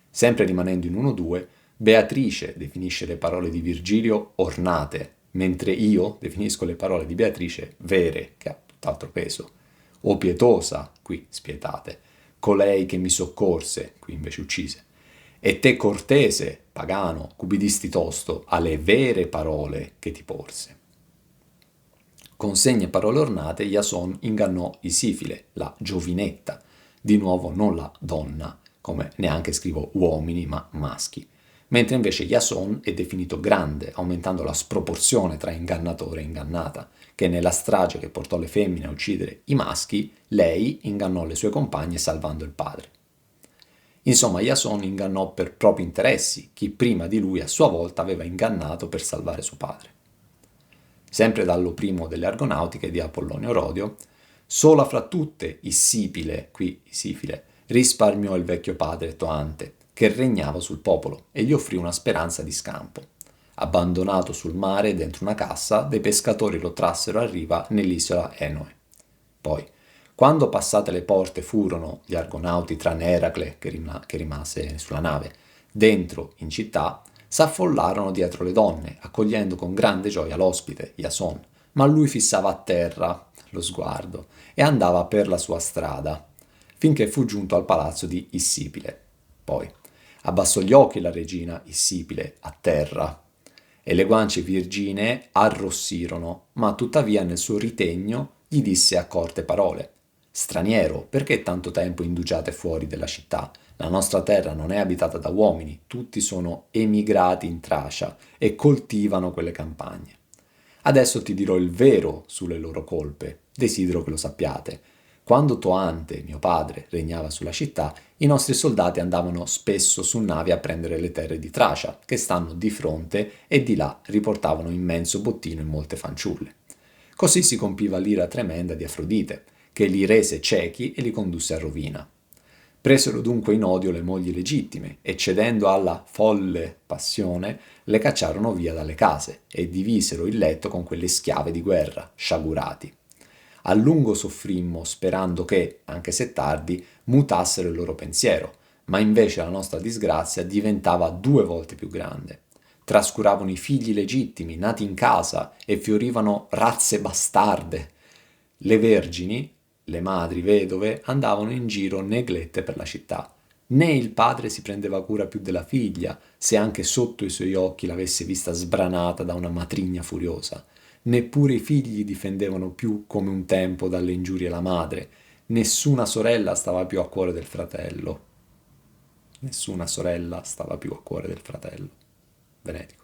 Sempre rimanendo in 1.2, Beatrice definisce le parole di Virgilio ornate, mentre io definisco le parole di Beatrice vere, che ha tutt'altro peso, o pietosa, qui spietate, colei che mi soccorse, qui invece uccise, e te cortese, pagano, cupidisti tosto, alle vere parole che ti porse. Con segni e parole ornate Iason ingannò Isifile, la giovinetta, di nuovo non la donna, come neanche scrivo uomini ma maschi, mentre invece Iason è definito grande, aumentando la sproporzione tra ingannatore e ingannata, che nella strage che portò le femmine a uccidere i maschi, lei ingannò le sue compagne salvando il padre. Insomma, Iason ingannò per propri interessi chi prima di lui a sua volta aveva ingannato per salvare suo padre. Sempre dallo primo delle argonautiche di Apollonio Rodio, sola fra tutte Issipile, qui Isifile, risparmiò il vecchio padre Toante, che regnava sul popolo, e gli offrì una speranza di scampo. Abbandonato sul mare dentro una cassa, dei pescatori lo trassero a riva nell'isola Enoe. Poi, quando passate le porte furono gli argonauti tranne Eracle, che rimase sulla nave, dentro in città, s'affollarono dietro le donne, accogliendo con grande gioia l'ospite, Iason, ma lui fissava a terra lo sguardo e andava per la sua strada, finché fu giunto al palazzo di Issipile. Poi abbassò gli occhi la regina Issipile a terra e le guance virginee arrossirono, ma tuttavia nel suo ritegno gli disse accorte parole. Straniero, perché tanto tempo indugiate fuori della città? La nostra terra non è abitata da uomini, tutti sono emigrati in Tracia e coltivano quelle campagne. Adesso ti dirò il vero sulle loro colpe, desidero che lo sappiate. Quando Toante, mio padre, regnava sulla città, i nostri soldati andavano spesso su navi a prendere le terre di Tracia, che stanno di fronte, e di là riportavano immenso bottino e molte fanciulle. Così si compiva l'ira tremenda di Afrodite, che li rese ciechi e li condusse a rovina. Presero dunque in odio le mogli legittime e, cedendo alla folle passione, le cacciarono via dalle case e divisero il letto con quelle schiave di guerra, sciagurati. A lungo soffrimmo sperando che, anche se tardi, mutassero il loro pensiero, ma invece la nostra disgrazia diventava 2 volte più grande. Trascuravano i figli legittimi, nati in casa, e fiorivano razze bastarde. Le vergini, le madri vedove, andavano in giro neglette per la città. Né il padre si prendeva cura più della figlia, se anche sotto i suoi occhi l'avesse vista sbranata da una matrigna furiosa. Neppure i figli difendevano più come un tempo dalle ingiurie la madre. Nessuna sorella stava più a cuore del fratello. Nessuna sorella stava più a cuore del fratello. Venetico.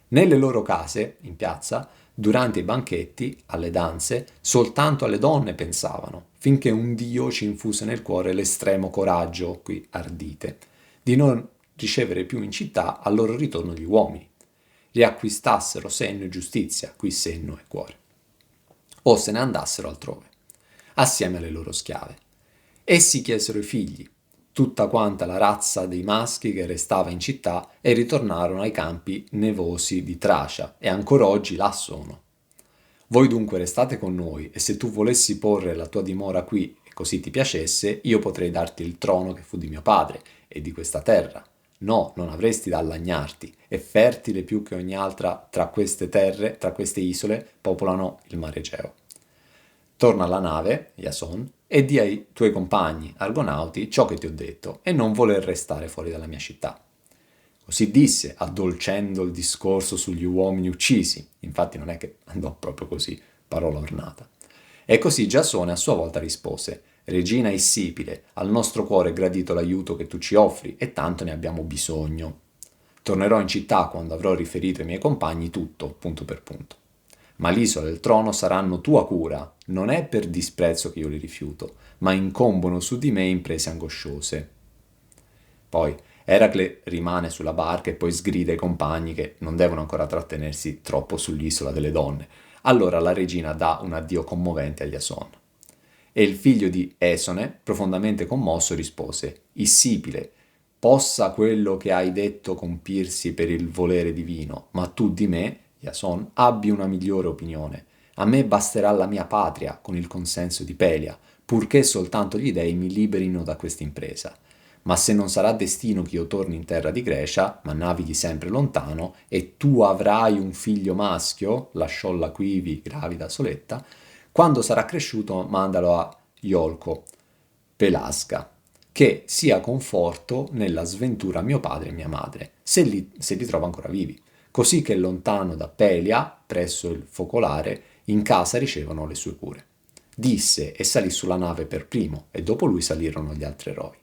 Nelle loro case, in piazza, durante i banchetti, alle danze, soltanto alle donne pensavano, finché un dio ci infuse nel cuore l'estremo coraggio, qui ardite, di non ricevere più in città al loro ritorno gli uomini. Riacquistassero senno e giustizia, qui senno e cuore, o se ne andassero altrove, assieme alle loro schiave. Essi chiesero i figli, tutta quanta la razza dei maschi che restava in città, e ritornarono ai campi nevosi di Tracia, e ancora oggi là sono. Voi dunque restate con noi, e se tu volessi porre la tua dimora qui, e così ti piacesse, io potrei darti il trono che fu di mio padre, e di questa terra. No, non avresti da lagnarti, e fertile più che ogni altra tra queste terre, tra queste isole, popolano il mare Egeo. Torna alla nave, Iason, e di ai tuoi compagni, argonauti, ciò che ti ho detto, e non voler restare fuori dalla mia città. Così disse, addolcendo il discorso sugli uomini uccisi. Infatti non è che andò proprio così, parola ornata. E così Giasone a sua volta rispose, Regina Issipile, al nostro cuore è gradito l'aiuto che tu ci offri, e tanto ne abbiamo bisogno. Tornerò in città quando avrò riferito ai miei compagni tutto, punto per punto. Ma l'isola e il trono saranno tua cura, non è per disprezzo che io li rifiuto, ma incombono su di me imprese angosciose. Poi Eracle rimane sulla barca e poi sgrida ai compagni che non devono ancora trattenersi troppo sull'isola delle donne. Allora la regina dà un addio commovente a Iason. E il figlio di Esone, profondamente commosso, rispose, Issipile, possa quello che hai detto compirsi per il volere divino, ma tu di me, Iason, abbi una migliore opinione. A me basterà la mia patria con il consenso di Pelia, purché soltanto gli dei mi liberino da questa impresa. Ma se non sarà destino che io torni in terra di Grecia, ma navighi sempre lontano, e tu avrai un figlio maschio, lasciòlla quivi, gravida Soletta, quando sarà cresciuto mandalo a Iolco, Pelasga, che sia conforto nella sventura a mio padre e mia madre, se li trova ancora vivi, così che lontano da Pelia, presso il focolare, in casa ricevono le sue cure. Disse e salì sulla nave per primo, e dopo lui salirono gli altri eroi.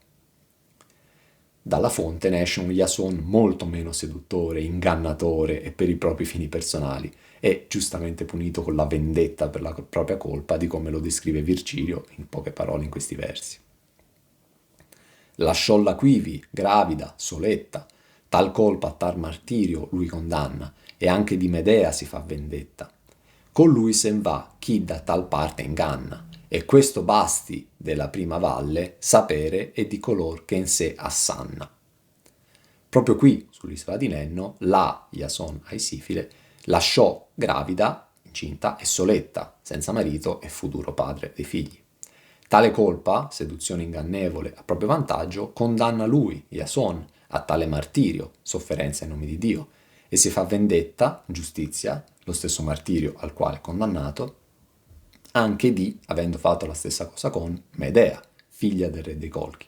Dalla fonte ne esce un Iason molto meno seduttore, ingannatore e per i propri fini personali, e giustamente punito con la vendetta per la propria colpa, di come lo descrive Virgilio in poche parole in questi versi. Lasciòlla quivi, gravida, Soletta, tal colpa a tal martirio lui condanna, e anche di Medea si fa vendetta. Con lui sen va chi da tal parte inganna, e questo basti della prima valle sapere e di color che in sé assanna. Proprio qui, sull'isola di Lenno, la Iason Aisifile lasciò gravida, incinta e Soletta, senza marito e futuro padre dei figli. Tale colpa, seduzione ingannevole a proprio vantaggio, condanna lui, Iason, a tale martirio, sofferenza in nome di Dio, e si fa vendetta, giustizia, lo stesso martirio al quale è condannato, anche di, avendo fatto la stessa cosa con Medea, figlia del re dei Colchi.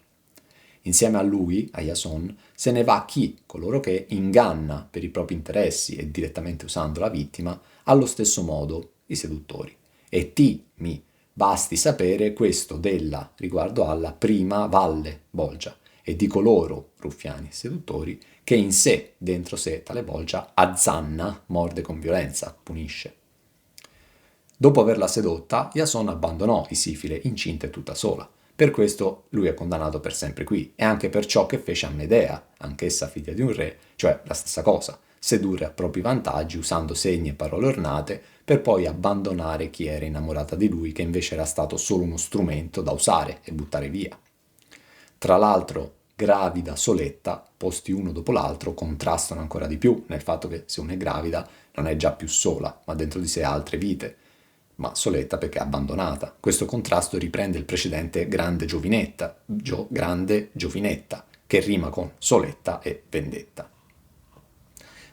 Insieme a lui, a Jason, se ne va chi? Coloro che inganna per i propri interessi e direttamente usando la vittima, allo stesso modo i seduttori. E mi basti sapere questo della riguardo alla prima valle bolgia e di coloro, ruffiani e seduttori, che in sé, dentro sé, tale bolgia azzanna, morde con violenza, punisce. Dopo averla sedotta, Jason abbandonò Isifile incinta e tutta sola. Per questo lui è condannato per sempre qui, e anche per ciò che fece a Medea, anch'essa figlia di un re, cioè la stessa cosa, sedurre a propri vantaggi usando segni e parole ornate, per poi abbandonare chi era innamorata di lui, che invece era stato solo uno strumento da usare e buttare via. Tra l'altro, gravida, Soletta, posti uno dopo l'altro, contrastano ancora di più nel fatto che se una è gravida non è già più sola, ma dentro di sé ha altre vite, ma Soletta perché è abbandonata. Questo contrasto riprende il precedente grande giovinetta, che rima con Soletta e vendetta.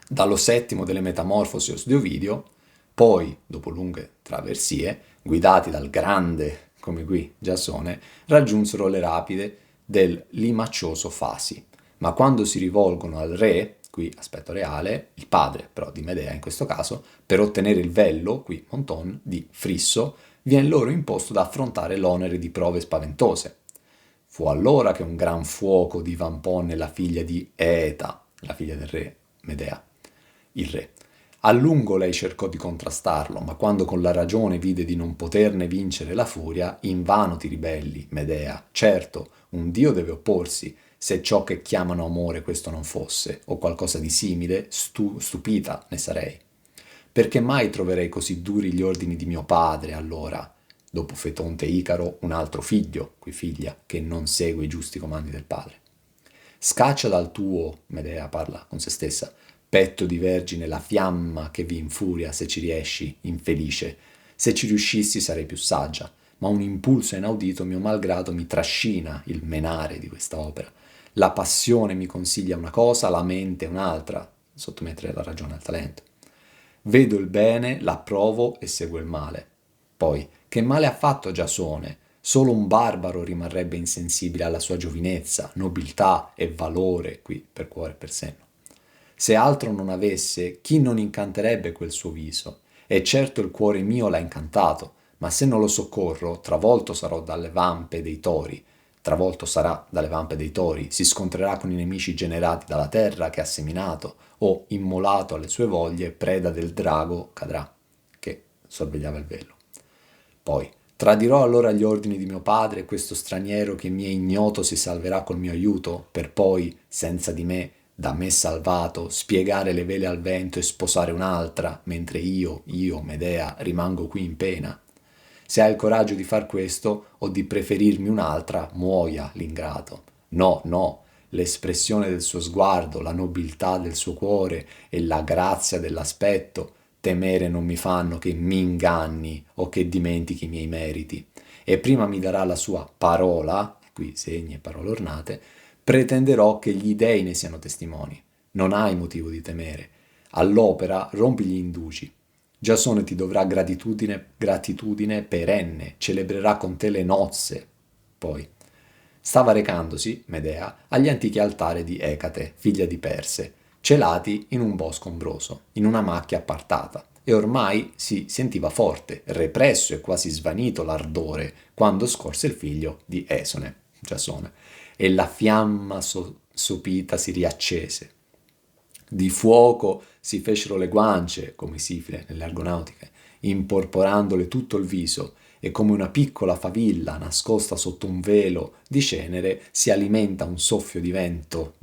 Dallo settimo delle Metamorfosios di Ovidio, poi, dopo lunghe traversie, guidati dal grande, come qui, Giasone, raggiunsero le rapide del limaccioso Fasi. Ma quando si rivolgono al re, qui aspetto reale, il padre però di Medea in questo caso, per ottenere il vello, qui Monton, di Frisso, viene loro imposto da affrontare l'onere di prove spaventose. Fu allora che un gran fuoco divampò nella figlia di Eta, la figlia del re Medea, il re. A lungo lei cercò di contrastarlo, ma quando con la ragione vide di non poterne vincere la furia, invano ti ribelli, Medea. Certo, un dio deve opporsi, se ciò che chiamano amore questo non fosse, o qualcosa di simile, stupita ne sarei. Perché mai troverei così duri gli ordini di mio padre, allora, dopo Fetonte e Icaro, un altro figlio, qui figlia, che non segue i giusti comandi del padre. Scaccia dal tuo, Medea parla con se stessa, petto di vergine la fiamma che vi infuria se ci riesci, infelice. Se ci riuscissi sarei più saggia, ma un impulso inaudito mio malgrado mi trascina il menare di questa opera. La passione mi consiglia una cosa, la mente un'altra, sottomettere la ragione al talento. Vedo il bene, l'approvo e seguo il male. Poi, che male ha fatto Giasone? Solo un barbaro rimarrebbe insensibile alla sua giovinezza, nobiltà e valore, qui per cuore e per senno. Se altro non avesse, chi non incanterebbe quel suo viso? E certo il cuore mio l'ha incantato, ma se non lo soccorro, travolto sarò dalle vampe dei tori. Travolto sarà dalle vampe dei tori, si scontrerà con i nemici generati dalla terra che ha seminato, o, immolato alle sue voglie, preda del drago cadrà, che sorvegliava il velo. Poi, tradirò allora gli ordini di mio padre e questo straniero che mi è ignoto si salverà col mio aiuto, per poi, senza di me, da me salvato, spiegare le vele al vento e sposare un'altra, mentre io, Medea, rimango qui in pena. Se hai il coraggio di far questo o di preferirmi un'altra, muoia l'ingrato. No, no, l'espressione del suo sguardo, la nobiltà del suo cuore e la grazia dell'aspetto, temere non mi fanno che mi inganni o che dimentichi i miei meriti. E prima mi darà la sua parola, qui segni e parole ornate, pretenderò che gli dei ne siano testimoni. Non hai motivo di temere. All'opera rompi gli indugi. Giasone ti dovrà gratitudine perenne, celebrerà con te le nozze. Poi, stava recandosi, Medea, agli antichi altari di Ecate, figlia di Perse, celati in un bosco ombroso, in una macchia appartata, e ormai si sentiva forte, represso e quasi svanito l'ardore, quando scorse il figlio di Esone, Giasone, e la fiamma sopita si riaccese. Di fuoco si fecero le guance, come Sifile nelle Argonautiche, imporporandole tutto il viso, e come una piccola favilla nascosta sotto un velo di cenere si alimenta un soffio di vento,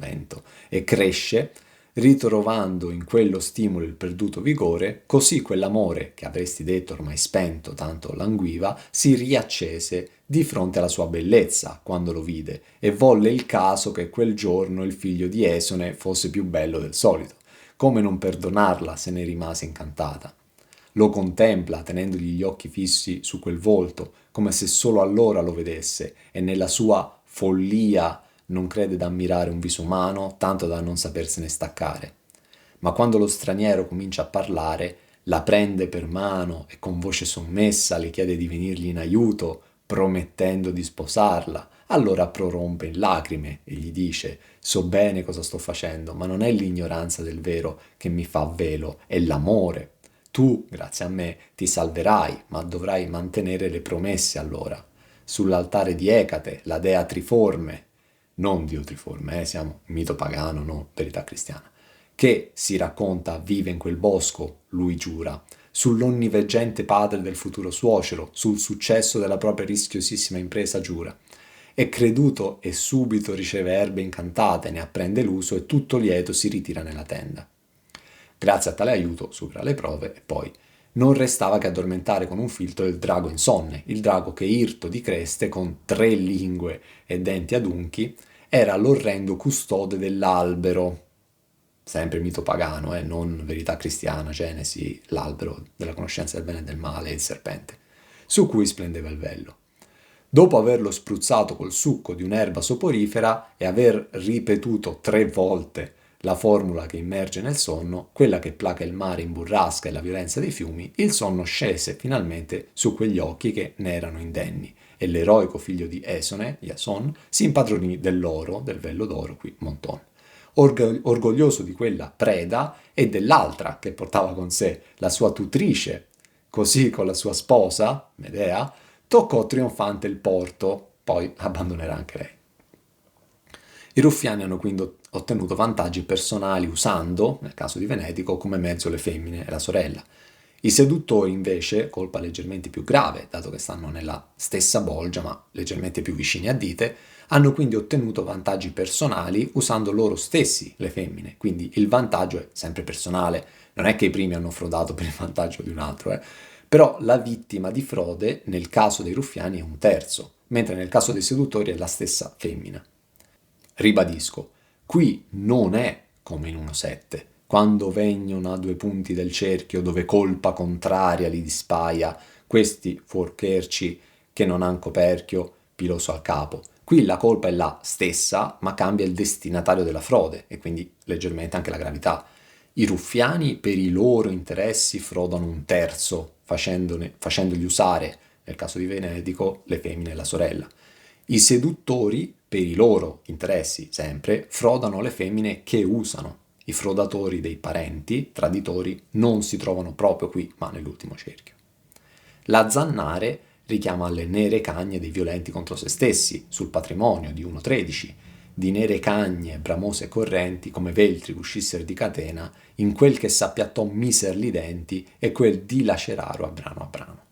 e cresce, ritrovando in quello stimolo il perduto vigore, così quell'amore, che avresti detto ormai spento, tanto languiva, si riaccese di fronte alla sua bellezza quando lo vide, e volle il caso che quel giorno il figlio di Esone fosse più bello del solito. Come non perdonarla se ne rimase incantata? Lo contempla tenendogli gli occhi fissi su quel volto, come se solo allora lo vedesse, e nella sua follia non crede d'ammirare un viso umano, tanto da non sapersene staccare. Ma quando lo straniero comincia a parlare, la prende per mano e con voce sommessa le chiede di venirgli in aiuto, promettendo di sposarla. Allora prorompe in lacrime e gli dice: so bene cosa sto facendo, ma non è l'ignoranza del vero che mi fa velo, è l'amore. Tu, grazie a me, ti salverai, ma dovrai mantenere le promesse allora. Sull'altare di Ecate, la dea Triforme, non Dio Triforme, siamo mito pagano, no, verità cristiana, che si racconta vive in quel bosco, lui giura, sull'onniveggente padre del futuro suocero, sul successo della propria rischiosissima impresa giura. È creduto e subito riceve erbe incantate, ne apprende l'uso e tutto lieto si ritira nella tenda. Grazie a tale aiuto supera le prove e poi non restava che addormentare con un filtro il drago insonne, il drago che irto di creste con 3 lingue e denti adunchi era l'orrendo custode dell'albero, sempre mito pagano, non verità cristiana, Genesi, l'albero della conoscenza del bene e del male, il serpente, su cui splendeva il vello. Dopo averlo spruzzato col succo di un'erba soporifera e aver ripetuto 3 volte la formula che immerge nel sonno, quella che placa il mare in burrasca e la violenza dei fiumi, il sonno scese finalmente su quegli occhi che ne erano indenni, e l'eroico figlio di Esone, Iason, si impadronì dell'oro, del vello d'oro, qui Monton. Orgoglioso di quella preda e dell'altra che portava con sé la sua tutrice, così con la sua sposa, Medea, toccò trionfante il porto, poi abbandonerà anche lei. I ruffiani hanno quindi ottenuto vantaggi personali usando, nel caso di Venetico, come mezzo le femmine e la sorella. I seduttori invece, colpa leggermente più grave, dato che stanno nella stessa bolgia ma leggermente più vicini a dite, hanno quindi ottenuto vantaggi personali usando loro stessi le femmine, quindi il vantaggio è sempre personale, non è che i primi hanno frodato per il vantaggio di un altro, però la vittima di frode nel caso dei ruffiani è un terzo, mentre nel caso dei seduttori è la stessa femmina. Ribadisco, qui non è come in 1.7, quando vengono a 2 punti del cerchio dove colpa contraria li dispaia, questi fuorcherci che non han coperchio, piloso al capo. Qui la colpa è la stessa, ma cambia il destinatario della frode e quindi leggermente anche la gravità. I ruffiani per i loro interessi frodano un terzo, facendogli usare, nel caso di Venedico, le femmine e la sorella. I seduttori, per i loro interessi sempre, frodano le femmine che usano. I frodatori dei parenti, traditori, non si trovano proprio qui, ma nell'ultimo cerchio. La Zannare richiama alle nere cagne dei violenti contro se stessi, sul patrimonio di 1.13, di nere cagne bramose e correnti come veltri uscissero di catena, in quel che s'appiattò miser li denti e quel dilaceraro a brano a brano.